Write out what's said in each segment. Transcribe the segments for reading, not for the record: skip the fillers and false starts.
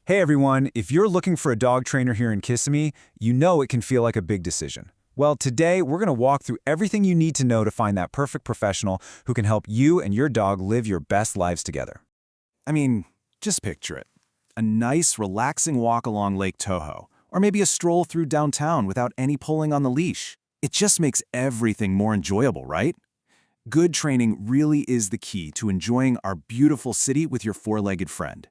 Hey everyone, if you're looking for a dog trainer here in Kissimmee, you know it can feel like a big decision. Well, today we're going to walk through everything you need to know to find that perfect professional who can help you and your dog live your best lives together. I mean, just picture it. A nice, relaxing walk along Lake Toho, or maybe a stroll through downtown without any pulling on the leash. It just makes everything more enjoyable, right? Good training really is the key to enjoying our beautiful city with your four-legged friend.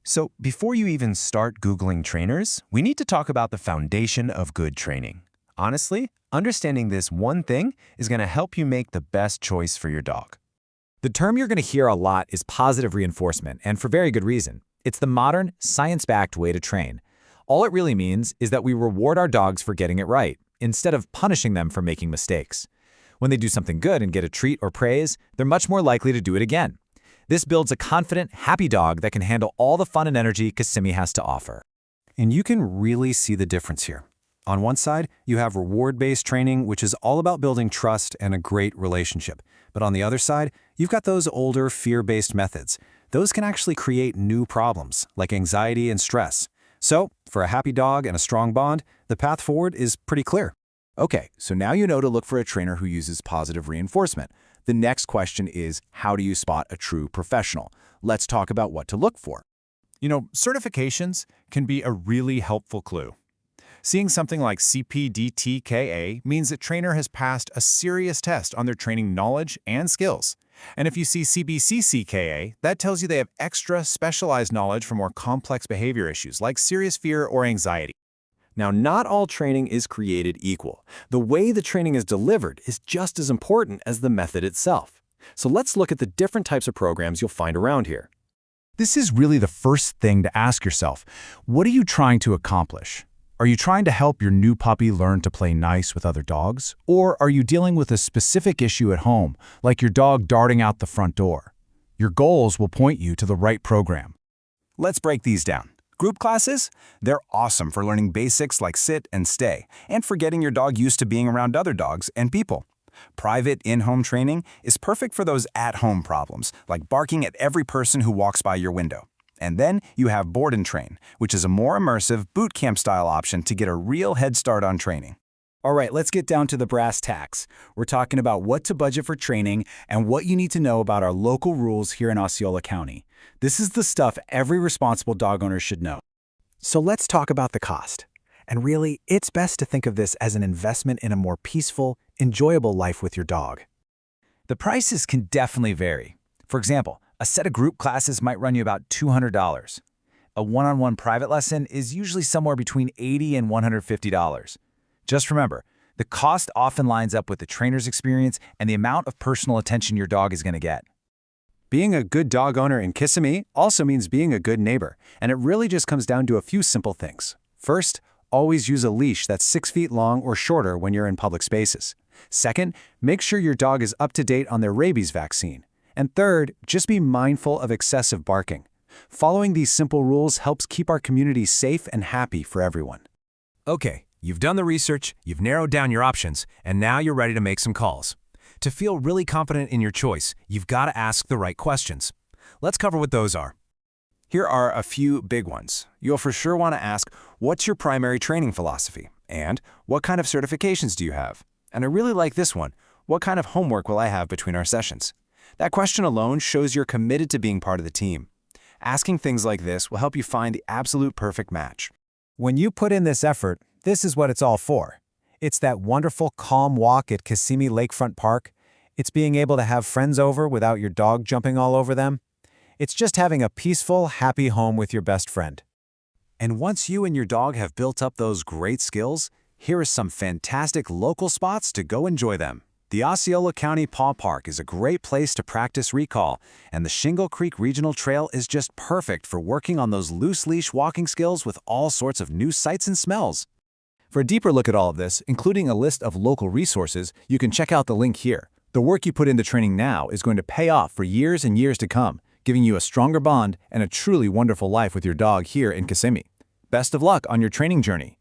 So before you even start Googling trainers, we need to talk about the foundation of good training. Honestly, understanding this one thing is going to help you make the best choice for your dog. The term you're going to hear a lot is positive reinforcement, and for very good reason. It's the modern, science-backed way to train. All it really means is that we reward our dogs for getting it right, instead of punishing them for making mistakes. When they do something good and get a treat or praise, they're much more likely to do it again. This builds a confident, happy dog that can handle all the fun and energy Kissimmee has to offer. And you can really see the difference here. On one side, you have reward-based training, which is all about building trust and a great relationship. But on the other side, you've got those older, fear-based methods. Those can actually create new problems, like anxiety and stress. So, for a happy dog and a strong bond, the path forward is pretty clear. Okay, so now you know to look for a trainer who uses positive reinforcement. The next question is, how do you spot a true professional? Let's talk about what to look for. Certifications can be a really helpful clue. Seeing something like CPDTKA means that trainer has passed a serious test on their training knowledge and skills. And if you see CBCCKA, that tells you they have extra specialized knowledge for more complex behavior issues like serious fear or anxiety. Now, not all training is created equal. The way the training is delivered is just as important as the method itself. So let's look at the different types of programs you'll find around here. This is really the first thing to ask yourself. What are you trying to accomplish? Are you trying to help your new puppy learn to play nice with other dogs? Or are you dealing with a specific issue at home, like your dog darting out the front door? Your goals will point you to the right program. Let's break these down. Group classes? They're awesome for learning basics like sit and stay, and for getting your dog used to being around other dogs and people. Private in-home training is perfect for those at-home problems, like barking at every person who walks by your window. And then you have board and train, which is a more immersive boot camp style option to get a real head start on training. All right, let's get down to the brass tacks. We're talking about what to budget for training and what you need to know about our local rules here in Osceola County. This is the stuff every responsible dog owner should know. So let's talk about the cost. And really, it's best to think of this as an investment in a more peaceful, enjoyable life with your dog. The prices can definitely vary. For example, a set of group classes might run you about $200. A one-on-one private lesson is usually somewhere between $80 and $150. Just remember, the cost often lines up with the trainer's experience and the amount of personal attention your dog is going to get. Being a good dog owner in Kissimmee also means being a good neighbor, and it really just comes down to a few simple things. First, always use a leash that's 6 feet long or shorter when you're in public spaces. Second, make sure your dog is up to date on their rabies vaccine. And third, just be mindful of excessive barking. Following these simple rules helps keep our community safe and happy for everyone. Okay, you've done the research, you've narrowed down your options, and now you're ready to make some calls. To feel really confident in your choice, you've got to ask the right questions. Let's cover what those are. Here are a few big ones. You'll for sure want to ask, what's your primary training philosophy? And what kind of certifications do you have? And I really like this one. What kind of homework will I have between our sessions? That question alone shows you're committed to being part of the team. Asking things like this will help you find the absolute perfect match. When you put in this effort, this is what it's all for. It's that wonderful, calm walk at Kissimmee Lakefront Park. It's being able to have friends over without your dog jumping all over them. It's just having a peaceful, happy home with your best friend. And once you and your dog have built up those great skills, here are some fantastic local spots to go enjoy them. The Osceola County Paw Park is a great place to practice recall, and the Shingle Creek Regional Trail is just perfect for working on those loose leash walking skills with all sorts of new sights and smells. For a deeper look at all of this, including a list of local resources, you can check out the link here. The work you put into training now is going to pay off for years and years to come, giving you a stronger bond and a truly wonderful life with your dog here in Kissimmee. Best of luck on your training journey.